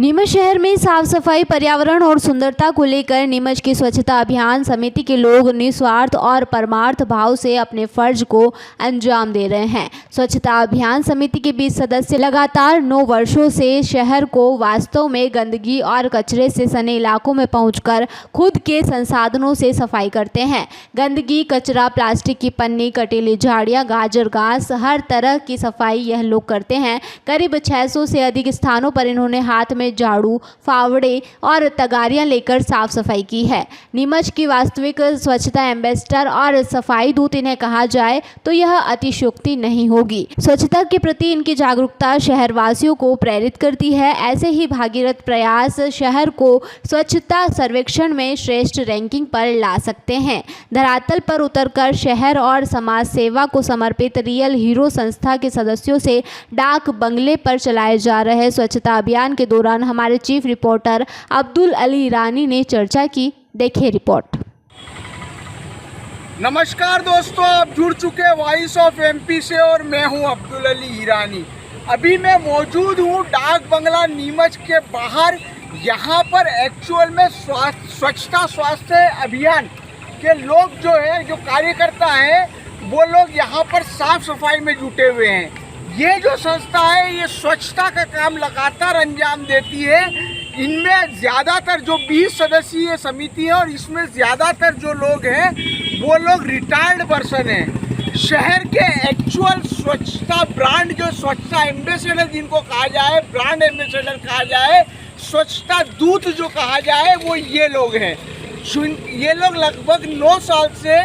नीमच शहर में साफ सफाई, पर्यावरण और सुंदरता को लेकर नीमच की स्वच्छता अभियान समिति के लोग निस्वार्थ और परमार्थ भाव से अपने फर्ज को अंजाम दे रहे हैं। स्वच्छता अभियान समिति के 20 सदस्य लगातार 9 वर्षों से शहर को वास्तव में गंदगी और कचरे से सने इलाकों में पहुंचकर खुद के संसाधनों से सफाई करते हैं। गंदगी, कचरा, प्लास्टिक की पन्नी, कटीली झाड़ियाँ, गाजर घास, हर तरह की सफाई यह लोग करते हैं। करीब 600 से अधिक स्थानों पर इन्होंने हाथ में झाड़ू, फावड़े और तगारियां लेकर साफ सफाई की है। नीमच की वास्तविक स्वच्छता एम्बेसडर और सफाई दूत इन्हें कहा जाए तो यह अतिशयोक्ति नहीं होगी। स्वच्छता के प्रति इनकी जागरूकता शहरवासियों को प्रेरित करती है। ऐसे ही भागीरथ प्रयास शहर को स्वच्छता सर्वेक्षण में श्रेष्ठ रैंकिंग पर ला सकते हैं। धरातल पर उतरकर शहर और समाज सेवा को समर्पित रियल हीरो संस्था के सदस्यों से डाक बंगले पर चलाए जा रहे स्वच्छता अभियान के दौरान हमारे चीफ रिपोर्टर अब्दुल अली ईरानी ने चर्चा की। देखिए रिपोर्ट। नमस्कार दोस्तों, आप जुड़ चुके वॉइस ऑफ एमपी से और मैं हूं अब्दुल अली ईरानी। अभी मैं मौजूद हूं डाक बंगला नीमच के बाहर। यहां पर एक्चुअल में स्वच्छता स्वास्थ्य अभियान के लोग जो है, जो कार्यकर्ता हैं, वो लोग यहां पर साफ सफाई में जुटे हुए हैं। ये जो संस्था है, ये स्वच्छता का काम लगातार अंजाम देती है। इनमें ज़्यादातर जो 20 सदस्यीय समिति है और इसमें ज़्यादातर जो लोग हैं वो लोग रिटायर्ड पर्सन हैं। शहर के एक्चुअल स्वच्छता ब्रांड, जो स्वच्छता एम्बेसडर जिनको कहा जाए, ब्रांड एम्बेसडर कहा जाए, स्वच्छता दूत जो कहा जाए, वो ये लोग हैं। ये लोग लगभग 9 साल से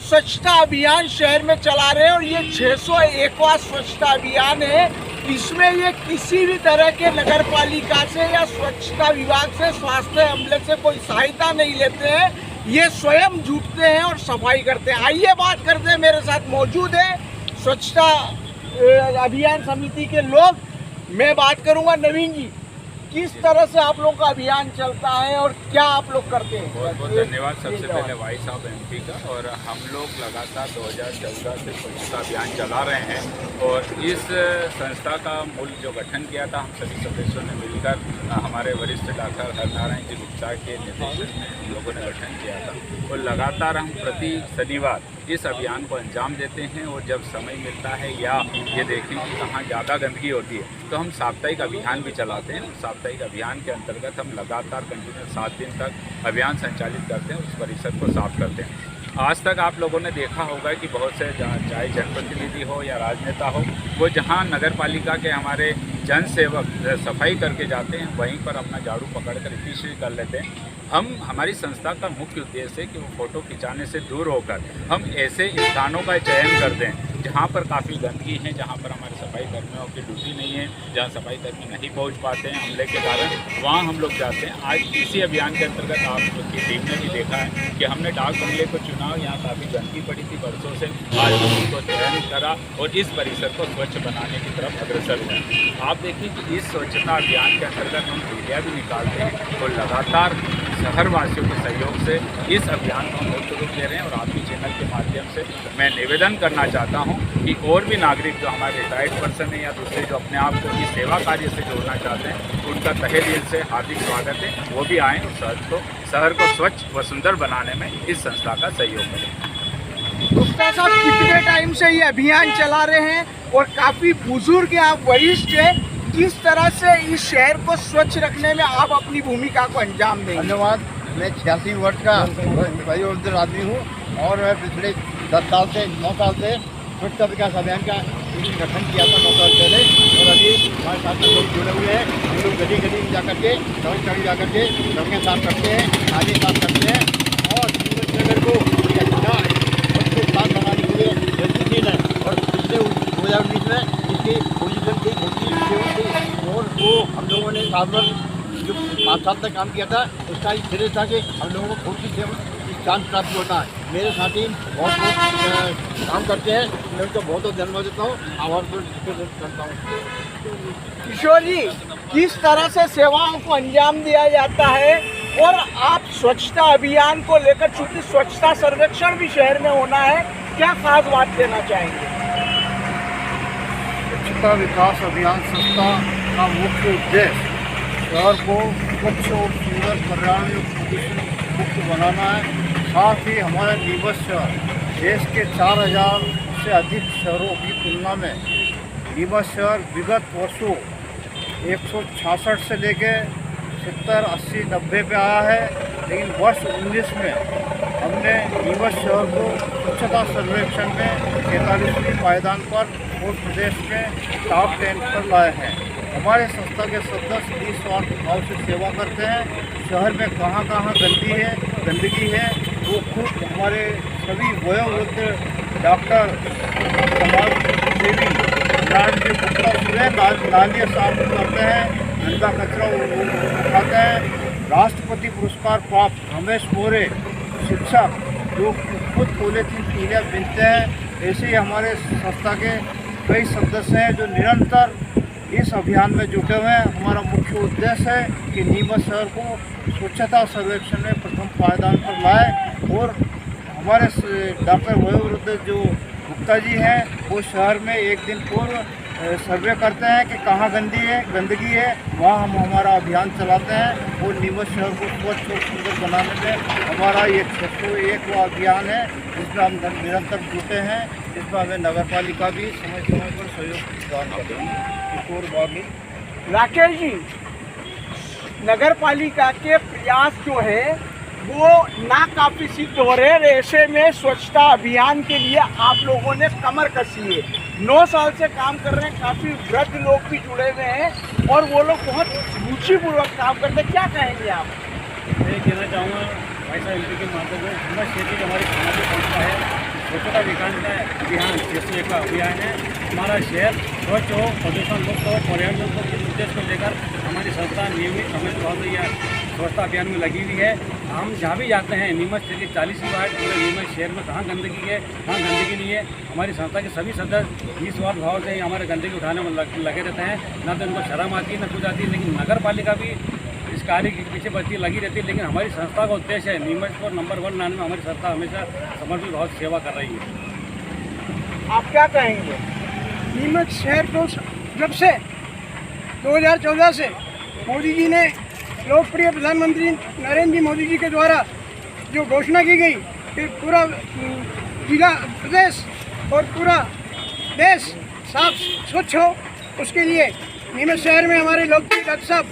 स्वच्छता अभियान शहर में चला रहे हैं और ये 601वां स्वच्छता अभियान है। इसमें ये किसी भी तरह के नगर पालिका से या स्वच्छता विभाग से, स्वास्थ्य अमले से कोई सहायता नहीं लेते हैं। ये स्वयं जुटते हैं और सफाई करते हैं। आइए बात करते हैं। मेरे साथ मौजूद है स्वच्छता अभियान समिति के लोग। मैं बात करूंगा नवीन जी, किस तरह से आप लोग का अभियान चलता है और क्या आप लोग करते हैं? बहुत बहुत धन्यवाद सबसे पहले वॉइस ऑफ एमपी का। और हम लोग लगातार 2014 से स्वच्छता अभियान चला रहे हैं और इस संस्था का मूल जो गठन किया था, हम सभी सदस्यों ने मिलकर हमारे वरिष्ठ डॉक्टर हरनारायण जी गुप्ता के निर्देशन में हम लोगों ने गठन किया था। और लगातार हम प्रति शनिवार इस अभियान को अंजाम देते हैं और जब समय मिलता है या ये देखें कि कहाँ ज़्यादा गंदगी होती है तो हम साप्ताहिक अभियान भी चलाते हैं। साप्ताहिक अभियान के अंतर्गत हम लगातार कंटिन्यू 7 दिन तक अभियान संचालित करते हैं, उस परिसर को साफ करते हैं। आज तक आप लोगों ने देखा होगा कि बहुत से, चाहे जनप्रतिनिधि हो या राजनेता हो, वो जहाँ नगर पालिका के हमारे जन सेवक सफाई करके जाते हैं, वहीं पर अपना झाड़ू पकड़कर इफिशिएंट कर लेते हैं। हमारी संस्था का मुख्य उद्देश्य है कि वो फ़ोटो खिंचाने से दूर होकर हम ऐसे स्थानों का चयन करते हैं जहाँ पर काफ़ी गंदगी है, जहाँ पर हमारे सफाई कर्मियों की ड्यूटी नहीं है, जहाँ सफाई कर्मी नहीं पहुँच पाते हैं हमले के कारण, वहाँ हम लोग जाते हैं। आज इसी अभियान के अंतर्गत आप लोग की टीम ने भी देखा है कि हमने डाक बंगले को चुना। यहाँ काफ़ी गंदगी पड़ी थी बरसों से, आज हम उनको चयन करा और इस परिसर को स्वच्छ बनाने की तरफ अग्रसर हुए। आप देखिए कि इस स्वच्छता अभियान के अंतर्गत हम रैलियाँ भी निकालते हैं और लगातार शहरवासियों के सहयोग से इस अभियान को मूर्त रूप दे रहे हैं। और आपके चैनल के माध्यम से मैं निवेदन करना चाहता हूं कि और भी नागरिक जो हमारे रिटायर्ड पर्सन हैं या दूसरे जो अपने आप को इस सेवा कार्य से जोड़ना चाहते हैं, उनका तहे दिल से हार्दिक स्वागत है। वो भी आएँ और शहर को स्वच्छ व सुंदर बनाने में इस संस्था का सहयोग करें। गुप्ता साहब, कितने टाइम से ये अभियान चला रहे हैं और काफ़ी बुजुर्ग हैं, आप वरिष्ठ हैं, किस तरह से इस शहर को स्वच्छ रखने में आप अपनी भूमिका को अंजाम देंगे? धन्यवाद। मैं 86 वर्ष का वयोवृद्ध आदमी हूँ और मैं पिछले 10 साल से 9 साल से स्वच्छता विकास अभियान का गठन किया था 9 साल पहले। और अभी हमारे साथ में लोग जुड़े हुए हैं। हम लोग गली गली में जाकर के, सड़क जाकर के सड़कें साफ करते हैं, नाली साफ करते हैं और नगर को अच्छा स्वच्छ साफ बनाने के लिए गतिशील है। और पिछले 2019 में इसकी पोजीशन थी 40 और वो हम लोगों ने साल जो 5 साल तक काम किया था, उसका एक श्रेय था कि हम लोगों को 40 चांस प्राप्त होता है। मेरे साथी बहुत काम करते हैं, मैं उनको बहुत धन्यवाद देता हूँ, आभार करता हूँ। किशोर जी, किस तरह से सेवाओं को अंजाम दिया जाता है और आप स्वच्छता अभियान को लेकर, चूंकि स्वच्छता सर्वेक्षण भी शहर में होना है, क्या खास बात देना चाहेंगे? स्वच्छता विकास अभियान संस्था का मुख्य उद्देश्य शहर को स्वच्छ और सुंदर पर्यावरण प्रदूषण मुक्त बनाना है। साथ ही हमारा नीमच शहर देश के 4000 से अधिक शहरों की तुलना में नीमच शहर विगत वर्षों 166 से लेके 70, 80, 90 पे आया है, लेकिन वर्ष 19 में हमने नीमच शहर को स्वच्छता सर्वेक्षण में 43वीं पायदान पर और प्रदेश में टॉप 10 पर लाए हैं। हमारे संस्था के सदस्य निस्वार्थ भाव से सेवा करते हैं। शहर में कहाँ कहाँ गंदगी है वो खुद हमारे सभी वयोवृद्ध डॉक्टर, समाज सेवी नारायण गुप्ता सुबह नालियाँ साफ करते हैं, गंदा कचरा उठाते हैं। राष्ट्रपति पुरस्कार प्राप्त रमेश मोरे शिक्षक जो खुद पॉलीथीन थैलियाँ बेचते हैं, ऐसे ही हमारे संस्था के कई सदस्य हैं जो निरंतर इस अभियान में जुटे हुए हैं। हमारा मुख्य उद्देश्य है कि नीमच शहर को स्वच्छता सर्वेक्षण में प्रथम पायदान पर लाए और हमारे डॉक्टर वयोवृद्ध जो गुप्ता जी हैं वो शहर में एक दिन पूर्व सर्वे करते हैं कि कहाँ गंदगी है, वहाँ हम हमारा अभियान चलाते हैं और नीमच शहर को स्वच्छ और सुंदर बनाने में हमारा ये 601वां अभियान है, जिसमें हम निरंतर जुटे हैं। इसमें हमें नगर पालिका भी समय समय पर सहयोग प्रदान करती है। राकेश जी, नगर पालिका के प्रयास जो है वो नाकाफी सिद्ध हो रहे हैं। ऐसे में स्वच्छता अभियान के लिए आप लोगों ने कमर कसी है। 9 साल से काम कर रहे हैं, काफ़ी वृद्ध लोग भी जुड़े हुए हैं और वो लोग बहुत रुचिपूर्वक काम करते हैं। क्या कहेंगे आप? मैं कहना चाहूँगा भाई साहब एमपी के माध्यम से नीमच क्षेत्र की हमारी सामाजिक संस्था है, स्वच्छता विकास का अभियान 601 का अभियान है। हमारा शहर स्वच्छ हो, प्रदूषण मुक्त हो, पर्यावरण मुक्त के उद्देश्य को लेकर हमारी संस्था नियमित समय बहुत यह स्वच्छता अभियान में लगी हुई है। हम जहाँ भी जाते हैं नीमच क्षेत्र की 40 वार्ड पूरे नीमच शहर में कहाँ गंदगी है, कहाँ गंदगी नहीं है, हमारी संस्था के सभी सदस्य निस्वार्थ भाव से हमारे गंदगी उठाने में लगे रहते हैं। ना तो उनको शर्म आती है ना कुछ आती है, लेकिन नगर पालिका भी इस कार्य के पीछे बच्ची लगी रहती है। लेकिन हमारी संस्था का उद्देश्य है नीमच को नंबर 1 लाने में हमारी संस्था हमेशा समर्पित भाव से सेवा कर रही है। आप क्या कहेंगे? नीमच शहर को जब से 2014 से मोदी जी ने लोकप्रिय प्रधानमंत्री नरेंद्र जी मोदी जी के द्वारा जो घोषणा की गई कि पूरा जिला, प्रदेश और पूरा देश साफ स्वच्छ हो, उसके लिए नीमच शहर में हमारे लोकप्रिय डॉक्टर साहब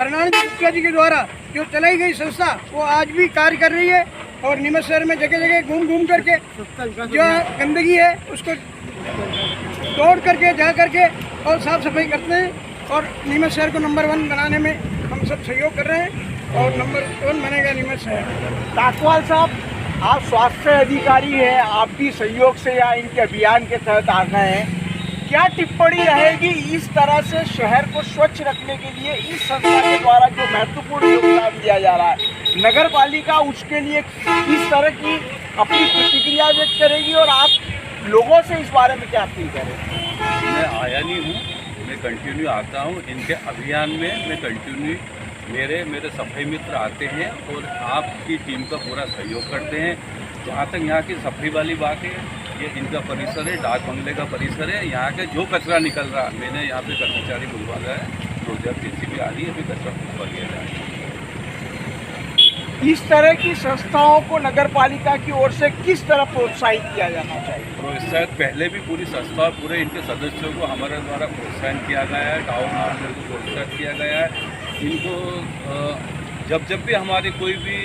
नारायण गुप्ता जी के द्वारा जो चलाई गई संस्था वो आज भी कार्य कर रही है और नीमच शहर में जगह जगह घूम करके जो गंदगी है उसको तोड़ करके जा करके और साफ सफाई करते हैं और नीमच शहर को नंबर 1 बनाने में हम सब सहयोग कर रहे हैं और नंबर 1 बनेगा नीमच शहर। टाकवाल साहब, आप स्वास्थ्य अधिकारी हैं, आप भी सहयोग से या इनके अभियान के तहत आ गए हैं, क्या टिप्पणी रहेगी इस तरह से शहर को स्वच्छ रखने के लिए इस संस्था के द्वारा जो महत्वपूर्ण योगदान दिया जा रहा है? नगर पालिका उसके लिए किस तरह की अपनी प्रतिक्रिया व्यक्त करेगी और आप लोगों से इस बारे में क्या अपील करेंगे? मैं आया नहीं हूँ, मैं कंटिन्यू आता हूँ इनके अभियान में। मैं कंटिन्यू मेरे सफाई मित्र आते हैं और आपकी टीम का पूरा सहयोग करते हैं। जहाँ तक यहाँ की सफाई वाली बात है, ये इनका परिसर है, डाक बंगले का परिसर है। यहाँ के जो कचरा निकल रहा, मैंने यहाँ पे कर्मचारी बुलवाया है, रोजगार जेसीबी आ रही है, अभी कचरा बुलवा लिया जाए। इस तरह की संस्थाओं को नगर पालिका की ओर से किस तरह प्रोत्साहित किया जाना चाहिए? प्रोत्साहित पहले भी पूरी संस्था, पूरे इनके सदस्यों को हमारे द्वारा प्रोत्साहन किया गया है, टाउन हॉल में प्रोत्साहित किया गया है। इनको जब भी हमारे कोई भी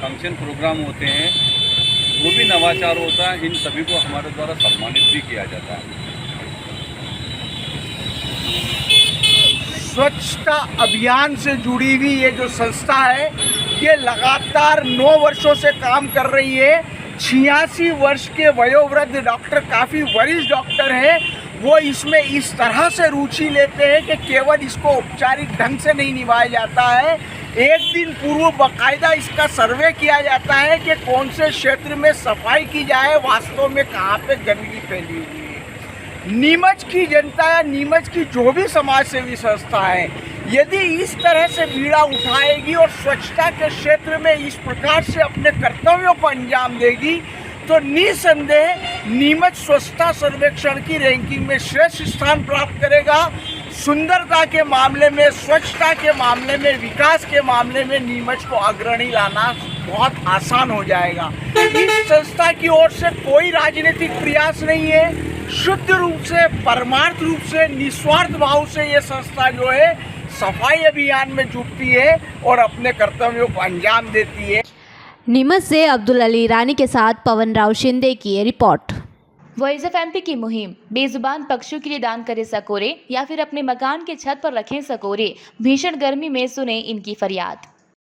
फंक्शन प्रोग्राम होते हैं, वो भी नवाचार होता है, इन सभी को हमारे द्वारा सम्मानित भी किया जाता है। स्वच्छता अभियान से जुड़ी हुई ये जो संस्था है, ये लगातार 9 वर्षों से काम कर रही है। 86 वर्ष के वयोवृद्ध डॉक्टर, काफ़ी वरिष्ठ डॉक्टर हैं, वो इसमें इस तरह से रुचि लेते हैं कि केवल इसको औपचारिक ढंग से नहीं निभाया जाता है, एक दिन पूर्व बाकायदा इसका सर्वे किया जाता है कि कौन से क्षेत्र में सफाई की जाए, वास्तव में कहाँ पे गंदगी फैली हुई है। नीमच की जनता या नीमच की जो भी समाज सेवी संस्था है, यदि इस तरह से बीड़ा उठाएगी और स्वच्छता के क्षेत्र में इस प्रकार से अपने कर्तव्यों को अंजाम देगी, तो निसंदेह नीमच स्वच्छता सर्वेक्षण की रैंकिंग में श्रेष्ठ स्थान प्राप्त करेगा। सुंदरता के मामले में, स्वच्छता के मामले में, विकास के मामले में नीमच को अग्रणी लाना बहुत आसान हो जाएगा। इस संस्था की ओर से कोई राजनीतिक प्रयास नहीं है। शुद्ध रूप से, परमार्थ रूप से, निस्वार्थ भाव से ये संस्था जो है सफाई अभियान में जुटती है और अपने कर्तव्यों को अंजाम देती है। नीमच से अब्दुल अली ईरानी के साथ पवन राव शिंदे की ये रिपोर्ट। वॉइस ऑफ एमपी की मुहिम। बेजुबान पक्षियों के लिए दान करें सकोरे या फिर अपने मकान के छत पर रखें सकोरे। भीषण गर्मी में सुने इनकी फरियाद।